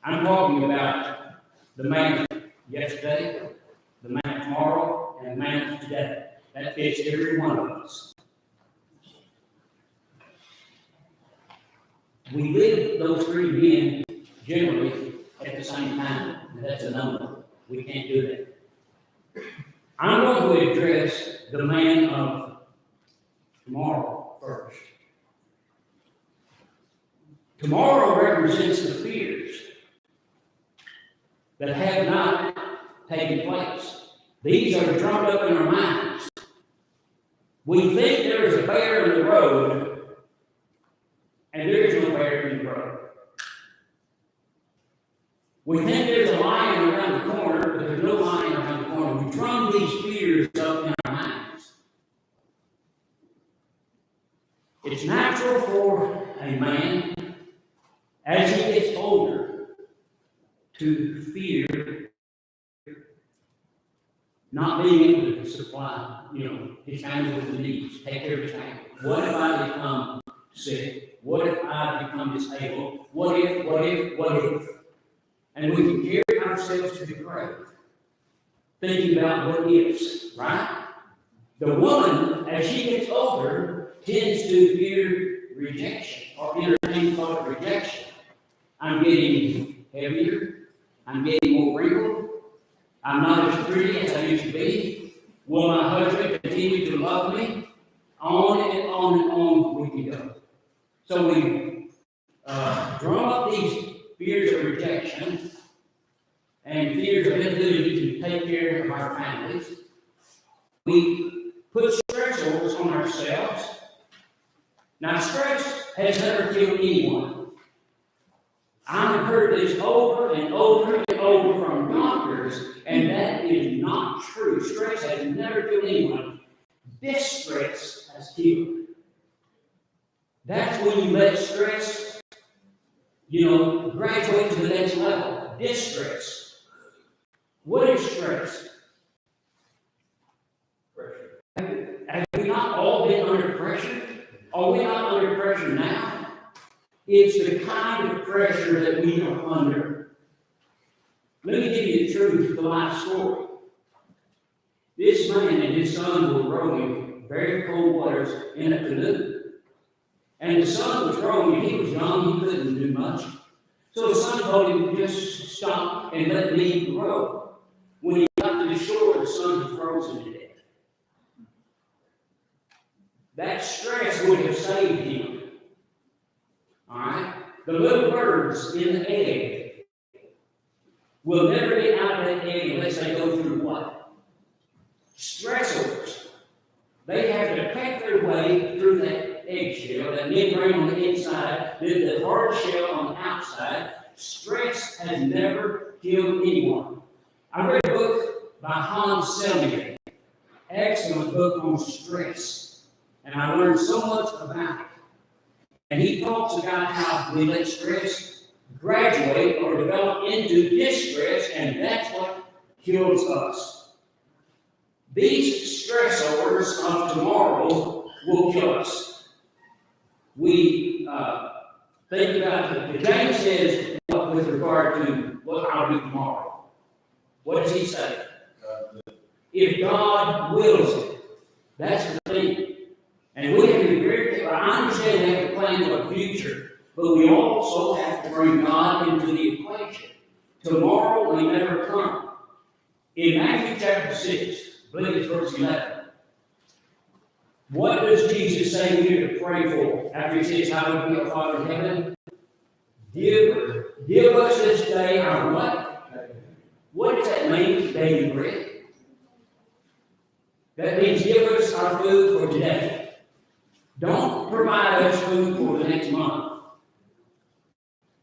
I'm talking about the man of yesterday, the man of tomorrow, and the man of today. That fits every one of us. We live those three men generally at the same time, and that's a number. We can't do that. I'm going to address the man of tomorrow first. Tomorrow represents the fears that have not taken place. These are drummed up in our minds. We think there is a bear in the road, and there is no bear in the road. We think there's a lion around the corner, but there's no lion around the corner. We drum these fears up in our minds. It's natural for a man, as he gets older, to fear not being able to supply, his family with the needs, take care of his family. What if I become sick? What if I become disabled? What if? And we can carry ourselves to the grave, thinking about what ifs, right? The woman, as she gets older, tends to fear rejection, or entertain thought of rejection. I'm getting heavier. I'm getting more wrinkled. I'm not as pretty as I used to be. Will my husband continue to love me? On and on and on we can go. So we drum up these fears of rejection and fears of inability to take care of our families. We put stressors on ourselves. Now, stress has never killed anyone. I've heard this over and over and over from doctors, and that is not true. Stress has never killed anyone. Distress has killed. That's when you let stress, graduate to the next level. Distress. What is stress? Pressure. Have we not all been under pressure? Are we not under pressure now? It's the kind of pressure that we are under. Let me give you the truth of the life story. This man and his son were rowing very cold waters in a canoe. And the son was rowing, and he was young, he couldn't do much. So the son told him to just stop and let me row. When he got to the shore, the son was frozen to death. That stress would have saved him. All right? The little birds in the egg will never get out of that egg unless they go through what? Stressors. They have to peck their way through that eggshell, that membrane on the inside, then the hard shell on the outside. Stress has never killed anyone. I read a book by Hans Selye, excellent book on stress, and I learned so much about it. And he talks about how we let stress graduate or develop into distress, and that's what kills us. These stressors of tomorrow will kill us. We think about it. James says, with regard to what I'll do tomorrow. What does he say? If God wills it. That's the thing. And we have to be very careful. I understand we have to plan for the future, but we also have to bring God into the equation. Tomorrow may never come. In Matthew chapter 6, I believe it's verse 11, what does Jesus say here to pray for? After he says, hallowed be our Father in heaven, give us this day our what? What does that mean, daily bread? That means give us our food for today. Don't provide us food for the next month,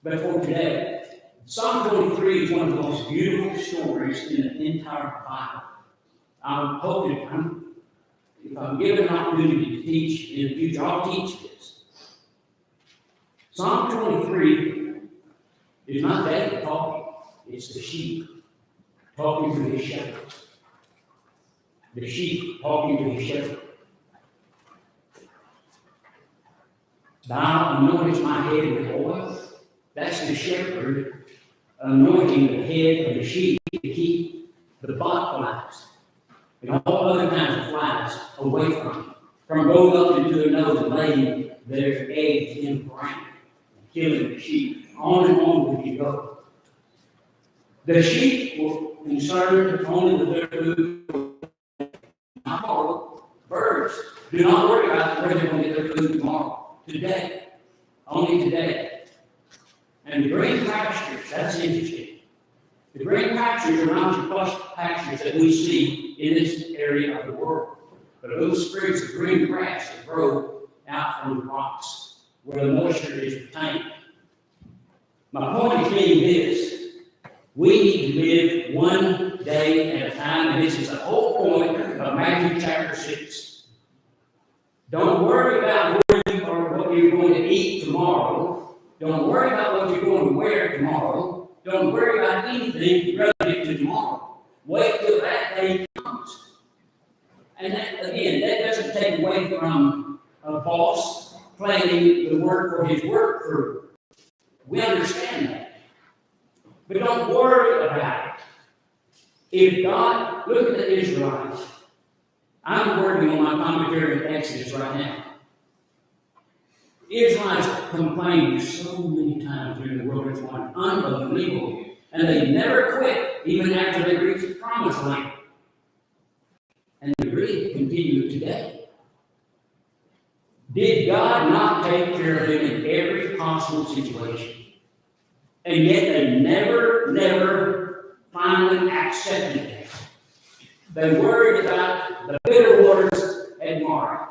but for today. Psalm 23 is one of the most beautiful stories in the entire Bible. I'm hoping, if I'm given an opportunity to teach in the future, I'll teach this. Psalm 23 is not David talking, it's the sheep talking to his shepherd. The sheep talking to his shepherd. Thou anointest my head with oil. That's the shepherd anointing the head of the sheep to keep the bot flies and all other kinds of flies away from going up into their nose and laying their eggs in the ground and killing the sheep. On and on we can go. The sheep were concerned only with their food. Tomorrow, birds do not worry about where they're going to get their food tomorrow. Today, only today. And the green pastures, that's interesting. The green pastures are not the pastures that we see in this area of the world, but those sprigs of green grass that grow out from the rocks where the moisture is retained. My point is being this: we need to live one day at a time, and this is the whole point of Matthew chapter 6. Don't worry about where you are, what you're going to eat tomorrow. Don't worry about what you're going to wear tomorrow. Don't worry about anything relative to tomorrow. Wait till that day comes. And that, again, that doesn't take away from a boss planning the work for his work crew. We understand that. But don't worry about it. If God, look at the Israelites. I'm working on my commentary on Exodus right now. Israelites complained so many times during the wilderness one, unbelievable. And they never quit, even after they reached the promised land. And they really continue today. Did God not take care of them in every possible situation? And yet they never finally accepted it. They worried about the bitter waters at Marah.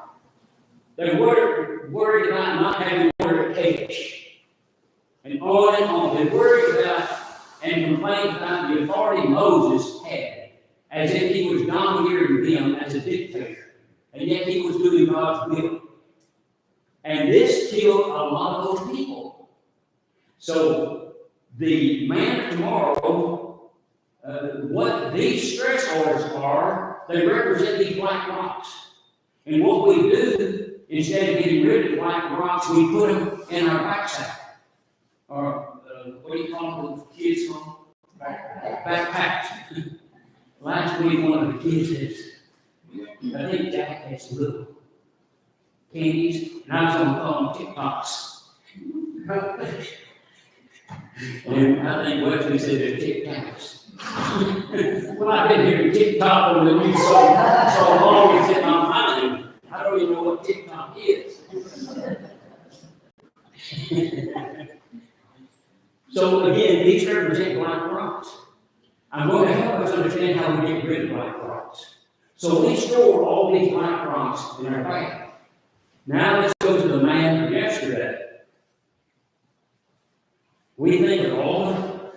They worried about not having water at Kadesh. And on and on. They worried about and complained about the authority Moses had, as if he was domineering them as a dictator. And yet he was doing God's will. And this killed a lot of those people. So the man of tomorrow, what these stress orders are, they represent these black rocks. And what we do, instead of getting rid of the black rocks, we put them in our backpack. Or what do you call those kids home? Backpacks. Last week, one of the kids has, I think Jack has some little candies, and I was going to call them TikToks. And I think Wesley said they're Tic Tacs. Well, I've been hearing TikTok on the news so long, it's in my mind. I don't even know what TikTok is. So again, these represent black rocks. I'm going to help us understand how we get rid of black rocks. So we store all these black rocks in our bag. Now let's go to the man of yesterday. We think of all the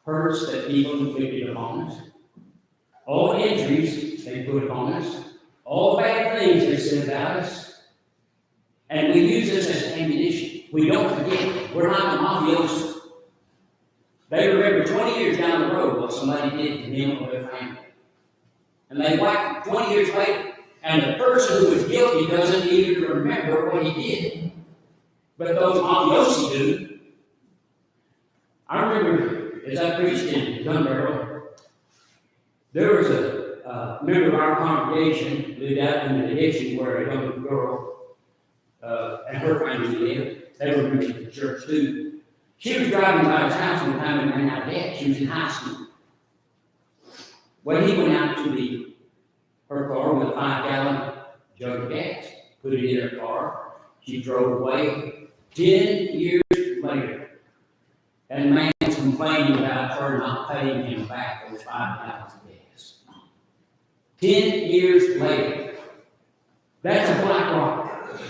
hurts that people inflicted upon us, all the injuries they put upon us, all the bad things they said about us, and we use this as ammunition. We don't forget. We're not the mafiosos. They remember 20 years down the road what somebody did to them or their family. And they whack 20 years later, and the person who was guilty doesn't even remember what he did. But those mafiosi do. I remember, as I preached in Gun Barrel, there was a member of our congregation lived out in the addition where a young girl and her family lived. They were members of the church too. She was driving by his house one time and ran out of gas. She was in high school. Well, he went out to her car with a 5-gallon jug of gas, put it in her car. She drove away. 10 years later, and the man was complaining about her not paying him back those 5 gallons of gas. 10 years later. That's a black rock.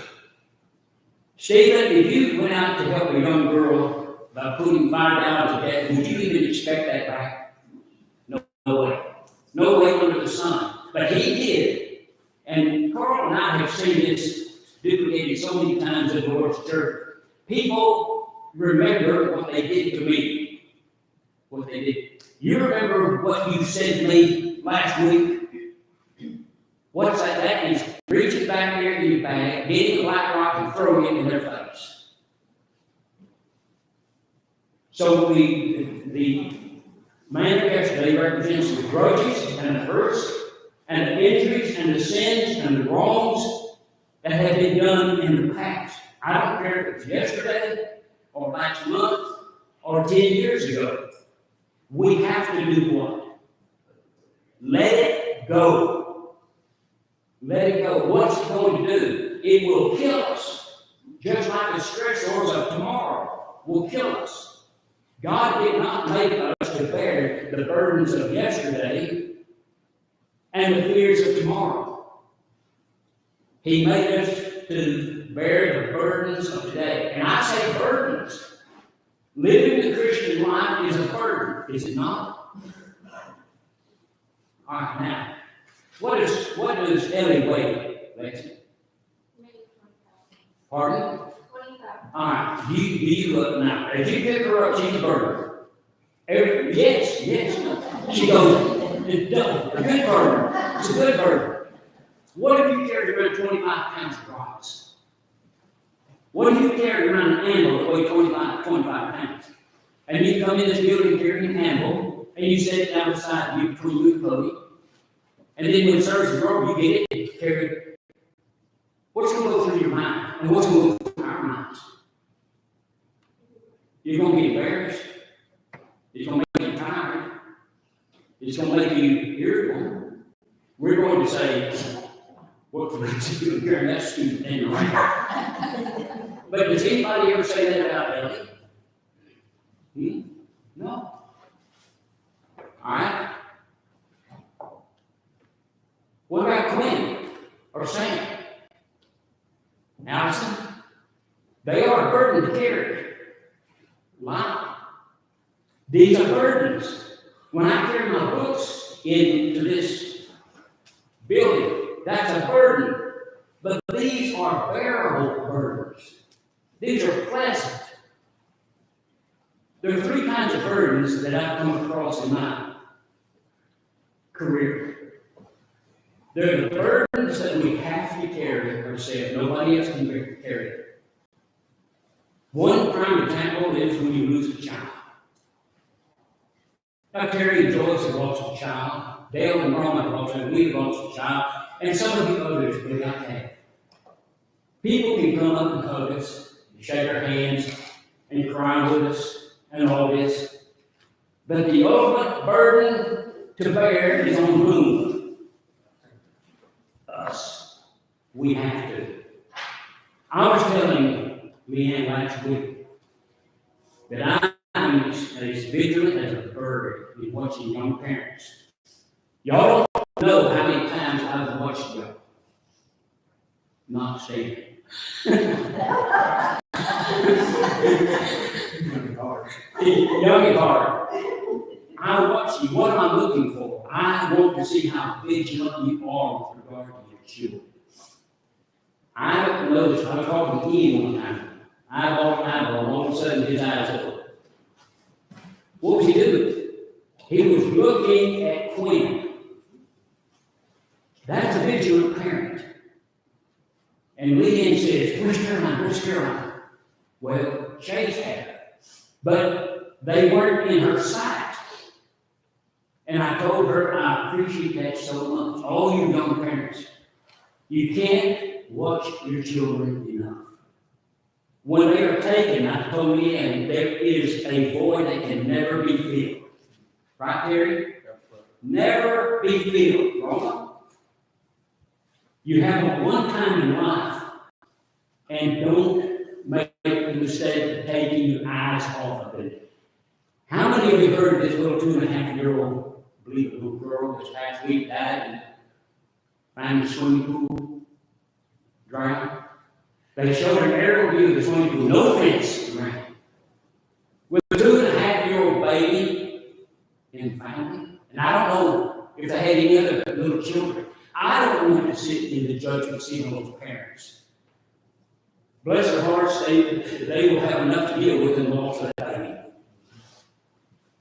Stephen, if you went out to help a young girl by putting 5 gallons of gas, would you even expect that back? No way. No way under the sun. But he did. And Carl and I have seen this duplicated so many times in the Lord's church. People remember what they did to me. What they did. You remember what you said to me last week? What's that? That is reaching back here in your bag, getting a black rock and throwing it in their face. So the man of yesterday represents the grudges and the hurts and the injuries and the sins and the wrongs that have been done in the past. I don't care if it's yesterday or last month or 10 years ago. We have to do what? Let it go. Let it go. What's it going to do? It will kill us. Just like the stressors of tomorrow will kill us. God did not make us to bear the burdens of yesterday and the fears of tomorrow. He made us to bear the burdens of today. And I say burdens. Living the Christian life is a burden, is it not? All right, now, what does Ellie weigh, Lexi? Pardon? 25. All right, you look now. As you pick her up, she's a burden. Yes. She goes, it's double. A good burden. It's a good burden. What if you carried around 25 pounds of rocks? What if you carried around an animal that weighed 25 pounds? And you come in this building carrying an animal, and you set it down beside you between you and Chloe. And then when service is over, you get it and carry it. What's going to go through your mind? And what's going to go through our minds? You're going to get embarrassed. It's going to make you tired. It's going to make you irritable. We're going to say, what for is doing carrying that stupid thing around? But does anybody ever say that about Ellie? No. All right. What about Quinn or Sam? Allison? They are a burden to carry. Wow. These are burdens. When I carry my books into this building, that's a burden. But these are bearable burdens. These are pleasant. There are three kinds of burdens that I've come across in my career. There are the burdens that we have to carry ourselves. Nobody else can carry it. One prime example is when you lose a child. Now, Terry and Joyce have lost a child. Dale and Roma have lost a child. We've lost a child. And some of the others we not have. People can come up and hug us, and shake our hands, and cry with us, and all this. But the ultimate burden to bear is on whom? Us. We have to. I was telling Leanne last week that I'm as vigilant as a bird in watching young parents. Y'all don't know how many times I've watched y'all not standing. Young at heart. I watch you. What am I looking for? I want to see how vigilant you are with regard to your children. I noticed, I was talking to Ian one time. Eyeball to eyeball, and all of a sudden his eyes opened. What was he doing? He was looking at Quinn. That's a vigilant parent. And Leanne says, "Where's Caroline? Where's Caroline?" Well, Chase had her. But they weren't in her sight. And I told her, I appreciate that so much. All you young parents, you can't watch your children enough. When they are taken, I told Leanne, there is a void that can never be filled. Right, Terry? Never be filled. Wrong? You have it one time in life, and don't make the mistake of taking your eyes off of it. How many of you heard this little 2.5-year-old, I believe a little girl this past week died and found the swimming pool, drowned? They showed an aerial view of the swimming pool, no fence around, with a 2.5-year-old baby in the family. And I don't know if they had any other little children. I don't want to sit in the judgment seat of those parents. Bless their hearts, they will have enough to deal with in the loss of that baby.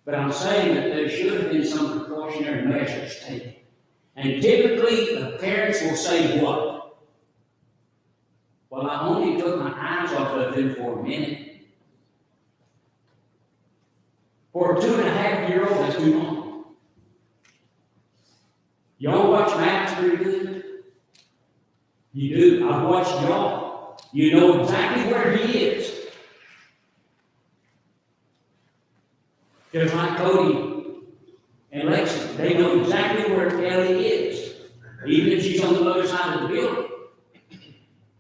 But I'm saying that there should have been some precautionary measures taken. And typically, the parents will say what? Well, I only took my eyes off of them for a minute. For a 2.5-year-old, that's too long. Y'all watch Maddox pretty good? You do. I've watched y'all. You know exactly where he is. Just like Cody and Lexi, they know exactly where Ellie is, even if she's on the other side of the building.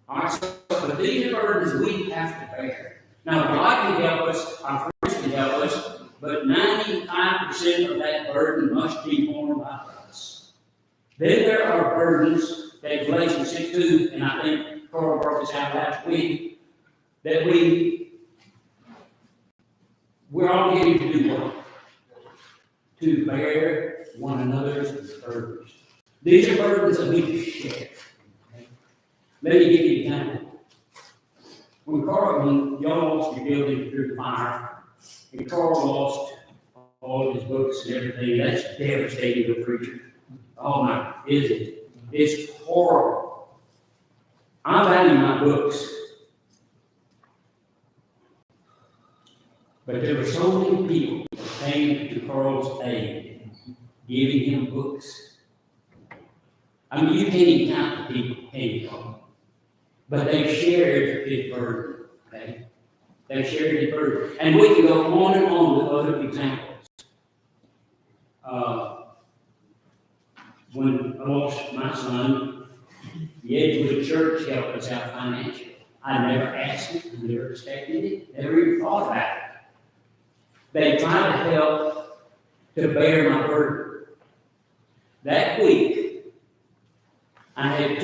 All right, so but these are burdens we have to bear. Now, God can help us, our friends can help us, but 95% of that burden must be borne by us. Then there are burdens that Galatians 6:2, and I think Carl brought this out last week, that we're all getting to do what? To bear one another's burdens. These are burdens that we share. Okay? Let me give you an example. When y'all lost your building through the fire, and Carl lost all of his books and everything, that's devastating to a preacher. Oh my, is it? It's horrible. I value my books. But there were so many people that came to Carl's aid, giving him books. I mean, you can't even count the people came to Carl. But they shared his burden. Okay? They shared his burden. And we can go on and on with other examples. When I lost my son, the Edgewood Church helped us out financially. I never asked it, never expected it, never even thought about it. They tried to help to bear my burden. That week, I had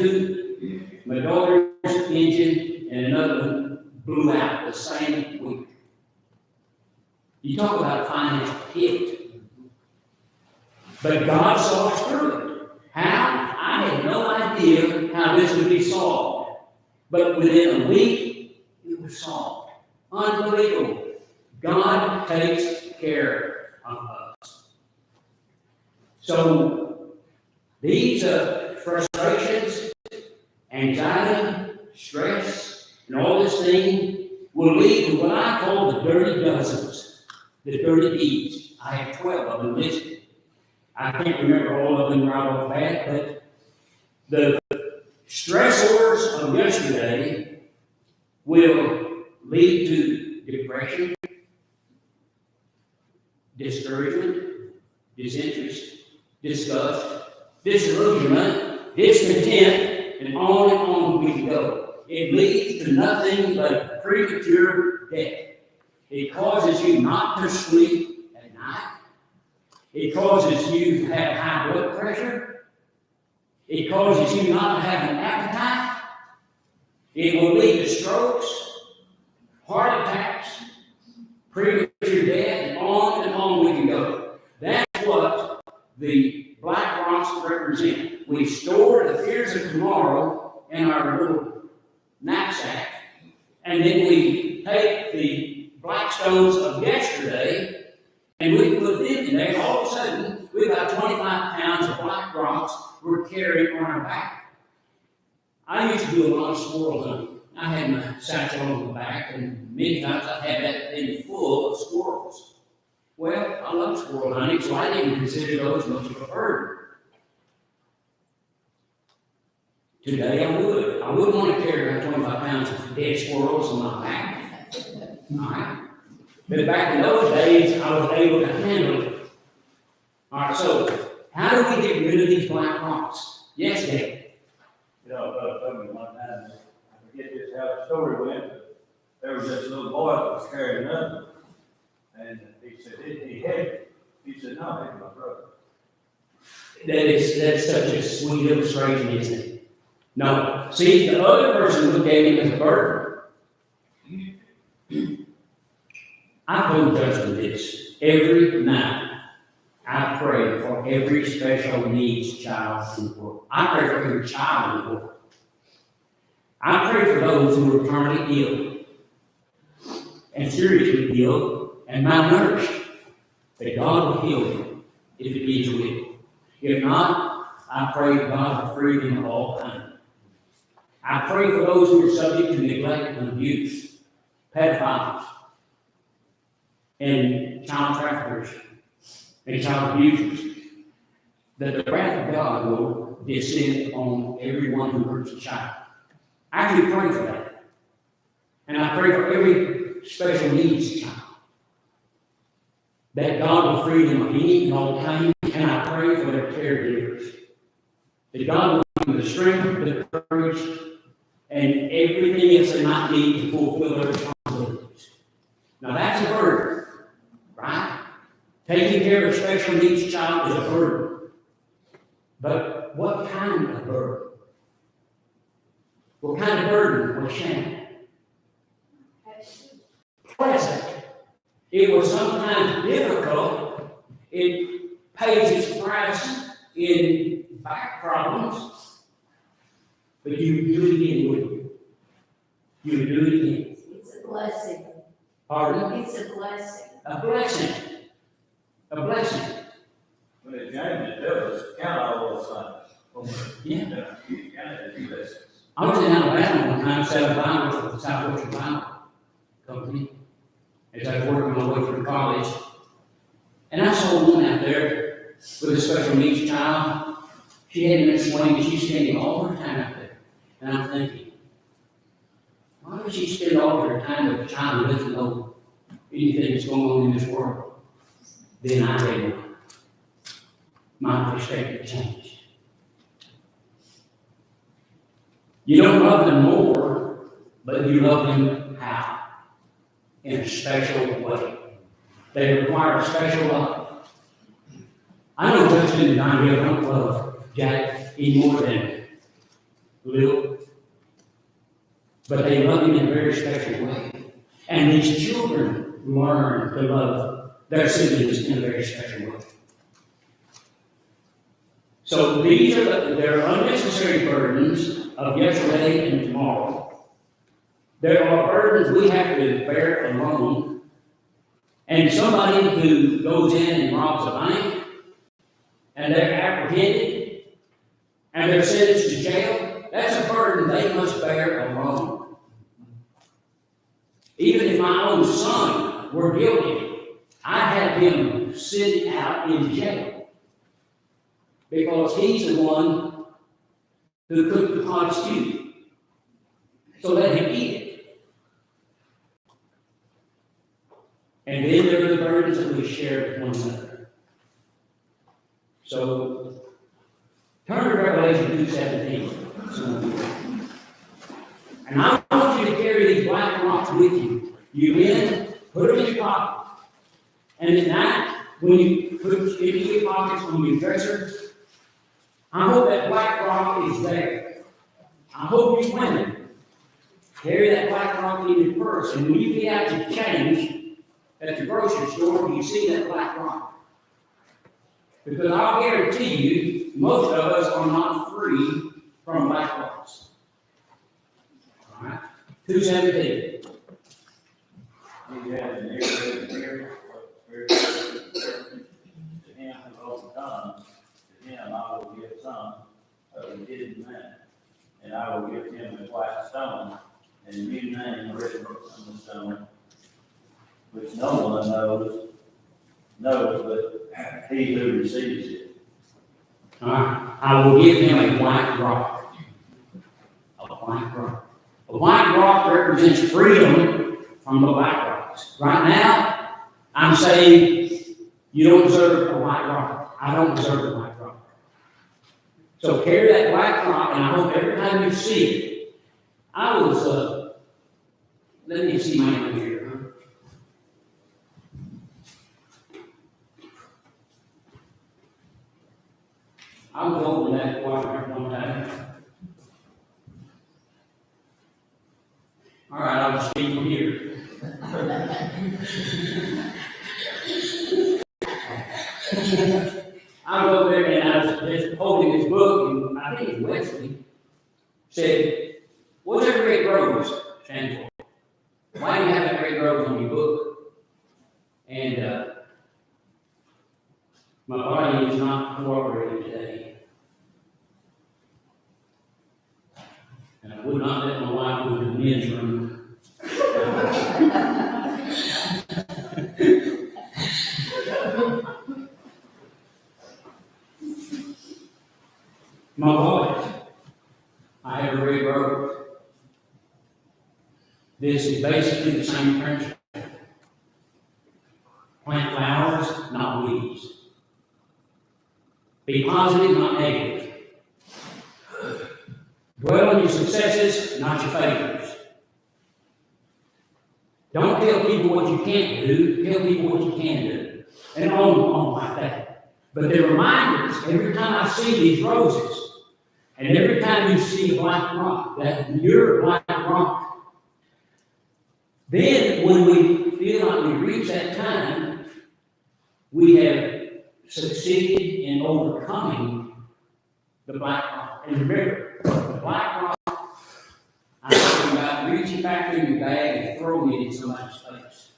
my daughter's engine and another one blew out the same week. You talk about a financial hit. But God saw us through it. How? I had no idea how this would be solved. But within a week, it was solved. Unbelievable. God takes care of us. So, these frustrations, anxiety, stress, and all this thing will lead to what I call the dirty dozens, the dirty deeds. I have 12 of them listed. I can't remember all of them right off bat, but the stressors of yesterday will lead to depression, discouragement, disinterest, disgust, disillusionment, discontent, and on we can go. It leads to nothing but premature death. It causes you not to sleep at night. It causes you to have high blood pressure. It causes you not to have an appetite. It will lead to strokes, heart attacks, premature death, and on we can go. That's what the black rocks represent. We store the fears of tomorrow in our little knapsack, and then we take the black stones of yesterday and we put them in there. All of a sudden, we've got 25 pounds of black rocks we're carrying on our back. I used to do a lot of squirrel hunting. I had my satchel on the back, and many times I had that thing full of squirrels. Well, I love squirrel hunting, so I didn't consider those much of a burden. Today I would. I wouldn't want to carry around 25 pounds of dead squirrels on my back. All right? But back in those days, I was able to handle it. All right, so how do we get rid of these black rocks? Yes, Dave. You know, one time, I forget just how the story went, but there was this little boy that was carrying nothing. And he said, he had it. He said, no, that's my brother. That's such a sweet illustration, isn't it? No. See, the other person looked at him as a burden. I told Justin this. Every night, I pray for every special needs child in the world. I pray for every child in the world. I pray for those who are terminally ill and seriously ill and malnourished, that God will heal them if it is will. If not, I pray God will free them of all pain. I pray for those who are subject to neglect and abuse, pedophiles, and child traffickers and child abusers, that the wrath of God will descend on everyone who hurts a child. I actually pray for that. And I pray for every special needs child, that God will free them of any and all pain, and I pray for their caregivers, that God will give them the strength, the courage, and everything else they might need to fulfill their responsibilities. Now that's a burden, right? Taking care of a special needs child is a burden. But what kind of burden? What kind of burden was Shannon? Pleasant. It was sometimes difficult. It pays its price in back problems. But you would do it again, wouldn't you? You would do it again. It's a blessing. Pardon? It's a blessing. A blessing. A blessing. When it James tells us, count all those things. Yeah. You count it as blessings. I was in Alabama one time, selling Bibles with the Southwestern Bible Company, as I was working my way through college. And I saw a woman out there with a special needs child. She had been swing, and she's spending all her time out there. And I'm thinking, why would she spend all of her time with a child who doesn't know anything that's going on in this world? Then I realized my perspective changed. You don't love them more, but you love them how? In a special way. They require a special love. I know Justin and I don't love Jack any more than Lil, but they love him in a very special way. And these children learn to love their siblings in a very special way. So these are their unnecessary burdens of yesterday and tomorrow. There are burdens we have to bear alone. And somebody who goes in and robs a bank, and they're apprehended, and they're sentenced to jail, that's a burden they must bear alone. Even if my own son were guilty, I'd have him sit out in jail, because he's the one who cooked the pot stew. So let him eat it. And then there are the burdens that we share with one another. So turn to Revelation 2:17. And I want you to carry these black rocks with you. You men, put them in your pocket. And at night, when you put them into your pockets, on your dresser, I hope that black rock is there. I hope you women carry that black rock in your purse. And when you get out to change at the grocery store, you see that black rock. Because I'll guarantee you, most of us are not free from black rocks. All right? 2:17. He has an ear to him who overcomes, to him I will give some of the hidden manna, and I will give him a white stone, and a new name written on the stone, which no one knows but he who receives it. All right? I will give him a white rock. A white rock. A white rock represents freedom from the black rocks. Right now, I'm saying you don't deserve a white rock. I don't deserve a white rock. So carry that black rock, and I hope every time you see it. I was, let me see my name here. I was over that choir one time. All right, I'll just speak from here. I was over there and I was just holding this book, and I think it was Wesley said, "What's that red rose stand for? Why do you have that red rose on your book?" And my body is not cooperating today. And I would not let my wife go to the men's room. My boys, I have a red road. This is basically the same principle. Plant flowers, not weeds. Be positive, not negative. Dwell on your successes, not your failures. Don't tell people what you can't do, tell people what you can do. And on like that. But they're reminders every time I see these roses, and every time you see a black rock, that you're a black rock. Then when we feel like we reach that time, we have succeeded in overcoming the black rock. And remember, the black rock, I'm talking about reaching back in your bag and throwing it in somebody's face.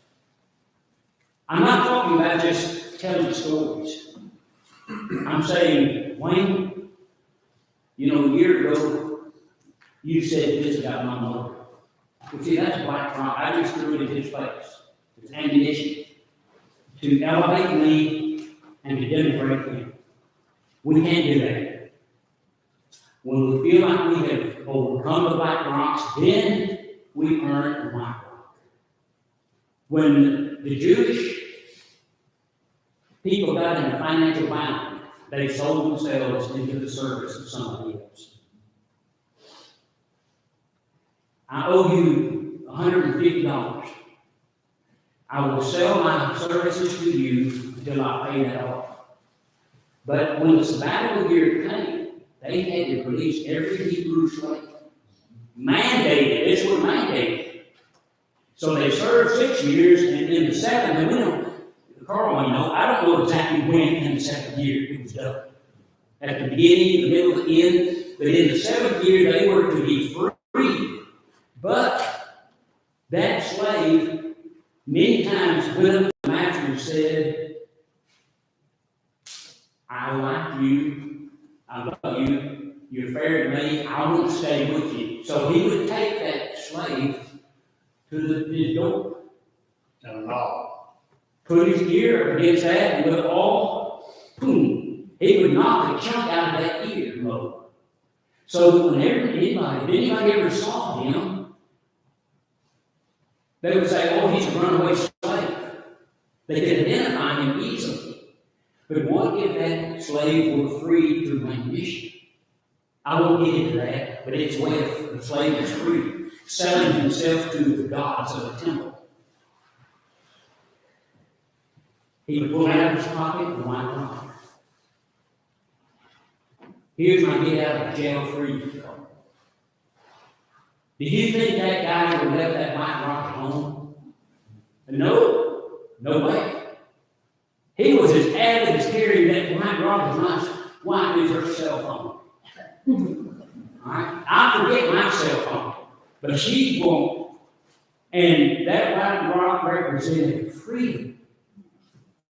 I'm not talking about just telling stories. I'm saying, Wayne, you know, a year ago, you said this about my mother. Well, see, that's black rock. I just threw it in his face. It's ammunition to elevate me and to denigrate him. We can't do that. When we feel like we have overcome the black rocks, then we earn the black rock. When the Jewish people got in a financial bind, they sold themselves into the service of somebody else. I owe you $150. I will sell my services to you until I pay that off. But when the sabbatical year came, they had to release every Hebrew slave. Mandated, this was mandated. So they served 6 years, and in the seventh, and we don't, Carl, you know, I don't know exactly when in the 7th year it was done. At the beginning, the middle, the end, but in the 7th year they were to be free. But that slave many times went up to the master and said, I like you, I love you, you're fair to me, I want to stay with you. So he would take that slave to his door. And no. Put his ear against that and with all, boom, he would knock a chunk out of that ear lobe. So that whenever anybody ever saw him, they would say, oh, he's a runaway slave. They could identify him easily. But what if that slave were freed through manumission? I won't get into that, but it's where the slave is free, selling himself to the gods of the temple. He would pull out of his pocket and wipe it off. Here's my get out of jail free card. Did you think that guy would have left that white rock at home? No, no way. He was as avid as carrying that white rock as my wife is her cell phone. All right? I forget my cell phone, but she won't. And that white rock represented freedom.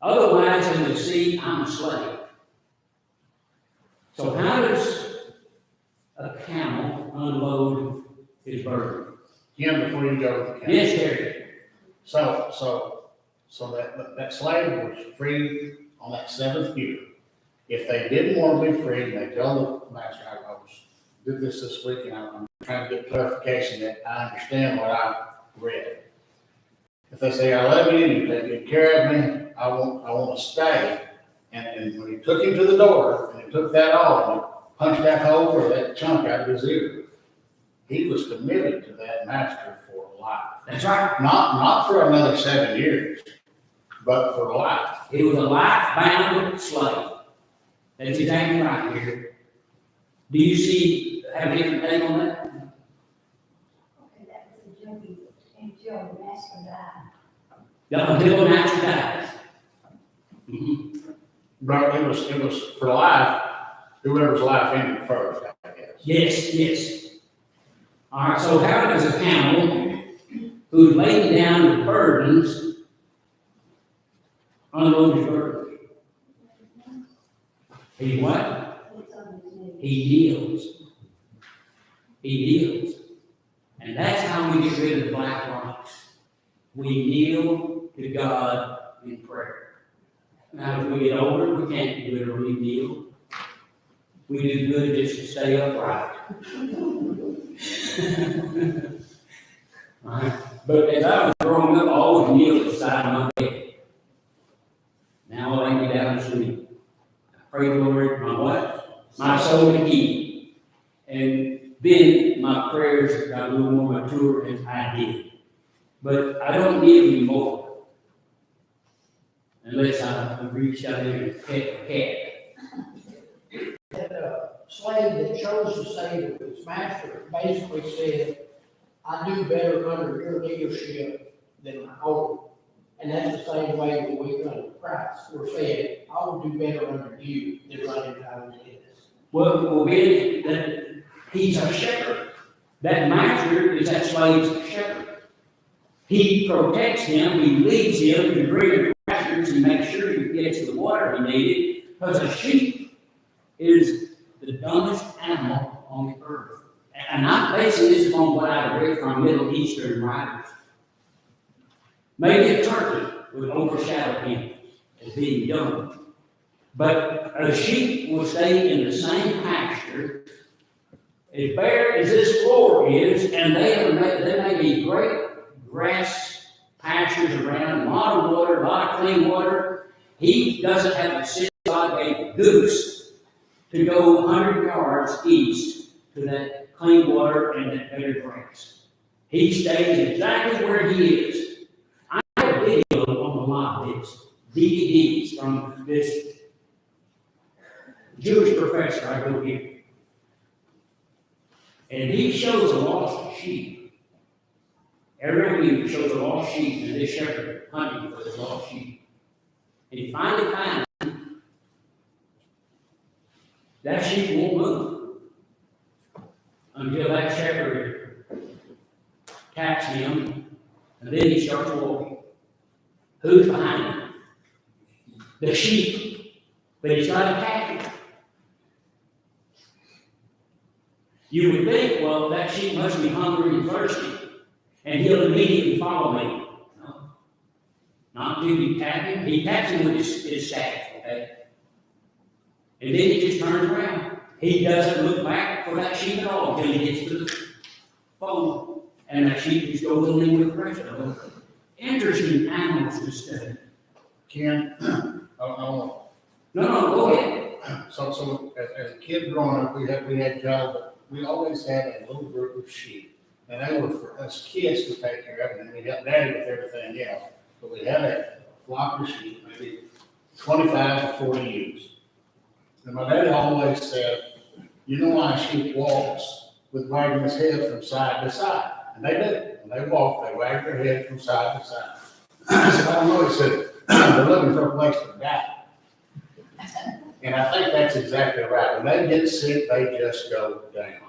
Otherwise, in the sea, I'm a slave. So how does a camel unload his burden? Jim, before you go to the county. Yes, Terry. So that slave was freed on that 7th year. If they didn't want to be free, they tell the master, I did this week, and I'm trying to get clarification that I understand what I read. If they say, I love you, you take good care of me, I want to stay. And when he took him to the door, and he took that off, and punched that hole or that chunk out of his ear, he was committed to that master for life. That's right. Not for another 7 years, but for life. He was a life-bound slave. That's exactly right here. Do you see, have a different take on that? Okay, that was a junkie until the master died. Yeah, until the master died. Mm-hmm. But it was for life, whoever's life ended first, I guess. Yes, yes. All right, so how does a camel who's laden down with burdens unload his burden? He what? He yields. He yields. And that's how we get rid of the black rocks. We kneel to God in prayer. Now, as we get older, we can't literally kneel. We do good just to stay upright. Right? But as I was growing up, I always kneeled beside my bed. Now I lay me down to sleep. I pray the Lord, my what? My soul to keep. And then my prayers got a little more mature as I did. But I don't kneel anymore. Unless I reach out there and pet a cat. That slave that chose to stay with his master basically said, I do better under your leadership than my own. And that's the same way when we come to Christ. We're saying, I will do better under you than running down the his. Well, Ben, that he's a shepherd. That master is that slave's shepherd. He protects him, he leads him to greener pastures, he makes sure he gets the water he needed, because a sheep is the dumbest animal on the earth. And I'm basing this upon what I read from Middle Eastern writers. Maybe a turkey would overshadow him as being dumb. But a sheep will stay in the same pasture as bare as this floor is, and there may be great grass pastures around, a lot of water, a lot of clean water. He doesn't have a city. God gave a goose to go 100 yards east to that clean water and that better grass. He stays exactly where he is. I have a video on a lot of this, DVDs from this Jewish professor I go here. And he shows a lost sheep. Every week shows a lost sheep and this shepherd hunting for this lost sheep. And he finally finds him. That sheep won't move until that shepherd taps him, and then he starts walking. Who's behind him? The sheep. But he's not attacking. You would think, well, that sheep must be hungry and thirsty, and he'll immediately follow me. No. Not until you tap him. He taps him with his staff, okay? And then he just turns around. He doesn't look back for that sheep at all until he gets to the fold, and that sheep just goes on with the rest of them. Interesting animals to study. Ken, No, go ahead. so as a kid growing up, we had cattle, but we always had a little group of sheep. And they were for us kids to take care of, and we helped Daddy with everything else. But we had a flock of sheep, maybe 25 to 40 ewes. And my daddy always said, you know why a sheep walks with wagging his head from side to side? And they do. When they walk, they wag their head from side to side. I said, I don't know. He said, they're looking for a place to die. And I think that's exactly right. When they get sick, they just go down.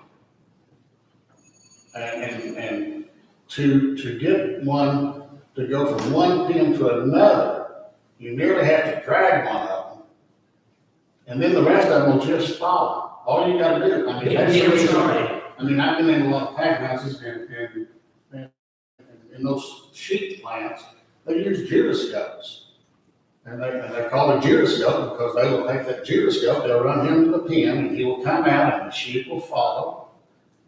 And to get one to go from one pen to another, you nearly have to drag one of them. And then the rest of them will just follow. All you gotta do, I mean, that's the reason. I mean, I've been in a lot of pack houses and in those sheep plants, they use Judas goats. And they call it Judas goat because they will take that Judas goat, they'll run him to the pen, and he will come out and the sheep will follow.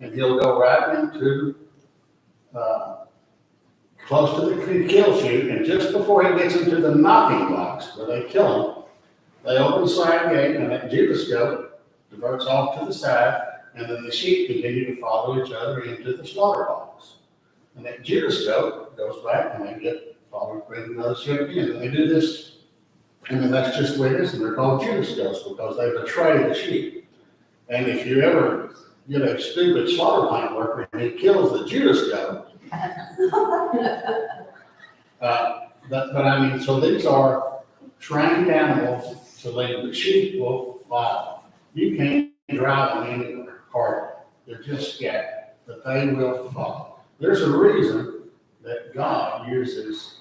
And he'll go right into, close to the kill chute, and just before he gets into the knocking box where they kill him, they open the side gate, and that Judas goat diverts off to the side, and then the sheep continue to follow each other into the slaughter box. And that Judas goat goes back, and they get followed with another sheep in. And they do this, and then that's just the way it is, and they're called Judas goats because they betray the sheep. And if you ever get a stupid slaughter plant worker and he kills the Judas goat, but I mean, so these are trained animals, so the sheep will follow. You can't drive them anywhere, hardly. They're just scattered, but they will follow. There's a reason that God uses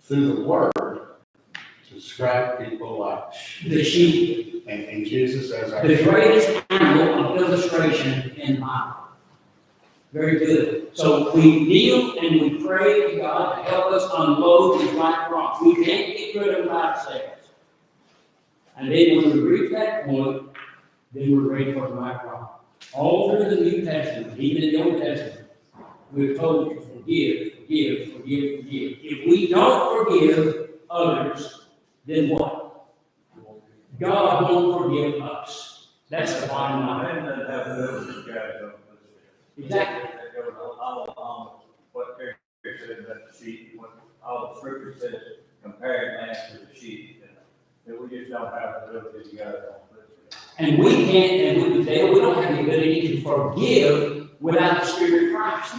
through the Word to describe people like The sheep, and Jesus as our the greatest animal of illustration in the Bible. Very good. So we kneel and we pray to God to help us unload these right rocks. We can't get rid of them by ourselves. And then when we reach that point, then we're ready for the right rock. All through the New Testament, even in the Old Testament, we're told to forgive, forgive, forgive, forgive. If we don't forgive others, then what? God won't forgive us. That's the bottom line. Man doesn't have to know these guys don't listen. Exactly. That goes all along with what Terry said about the sheep, what all the scripture says, comparing man to the sheep. That we just don't have the ability to go. And we can't, and we don't have the ability to forgive without the Spirit of Christ.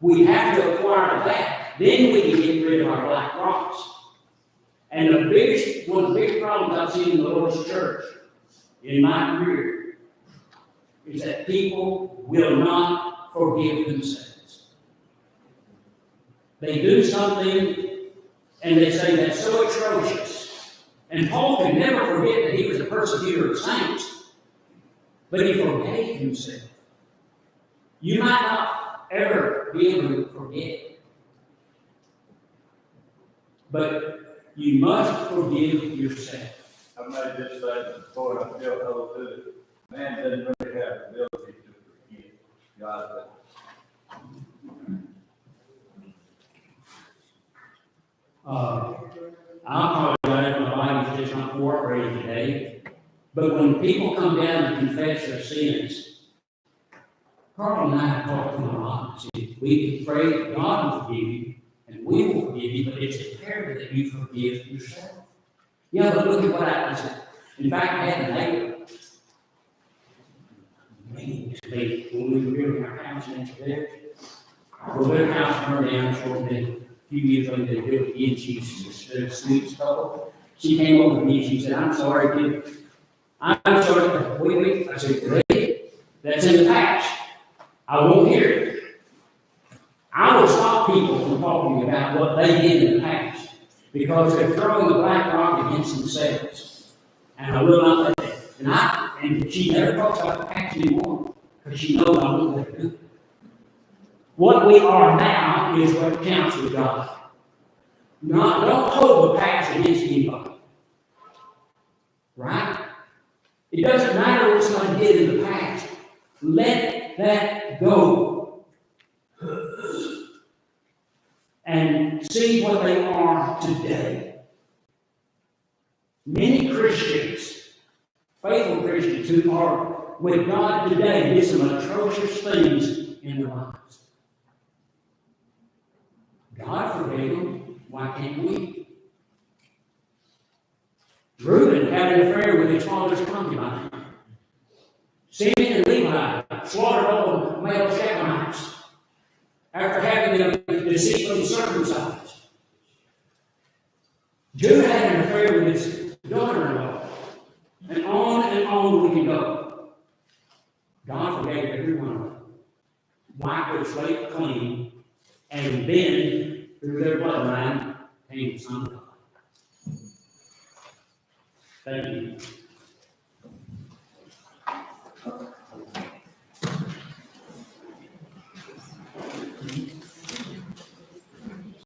We have to acquire that. Then we can get rid of our black rocks. And one of the biggest problems I've seen in the Lord's church in my career is that people will not forgive themselves. They do something and they say that's so atrocious. And Paul could never forget that he was a persecutor of saints, but he forgave himself. You might not ever be able to forget, but you must forgive yourself. I made this statement before, and I still hold to it. Man doesn't really have the ability to forgive. God does. I apologize, my body's just not cooperating today. But when people come down and confess their sins, Carl and I have talked to them a lot. See, we can pray that God will forgive you, and we will forgive you, but it's imperative that you forgive yourself. Yeah, but look at what happens. In fact, I had a neighbor mean to me when we were building our house next to theirs. Well, their house burned down short of a few years later, they built it again. She's a sweet couple. She came over to me and she said, "I'm sorry, kid. I'm sorry." Wait. I said, "Really? That's in the past. I won't hear it." I will stop people from talking about what they did in the past because they're throwing the black rock against themselves. And I will not let that. And she never talks about the past anymore because she knows I won't let her do it. What we are now is what counts with God. Don't hold the past against anybody. Right? It doesn't matter what somebody did in the past. Let that go. And see what they are today. Many Christians, faithful Christians who are with God today, did some atrocious things in their lives. God forgave them. Why can't we? Reuben had an affair with his father's concubine. Simeon and Levi slaughtered all the male Shechemites after having them deceitfully circumcised. Judah had an affair with his daughter-in-law. And on we can go. God forgave every one of them. Wiped their slate clean. And then, through their bloodline, came the Son of God. Thank you.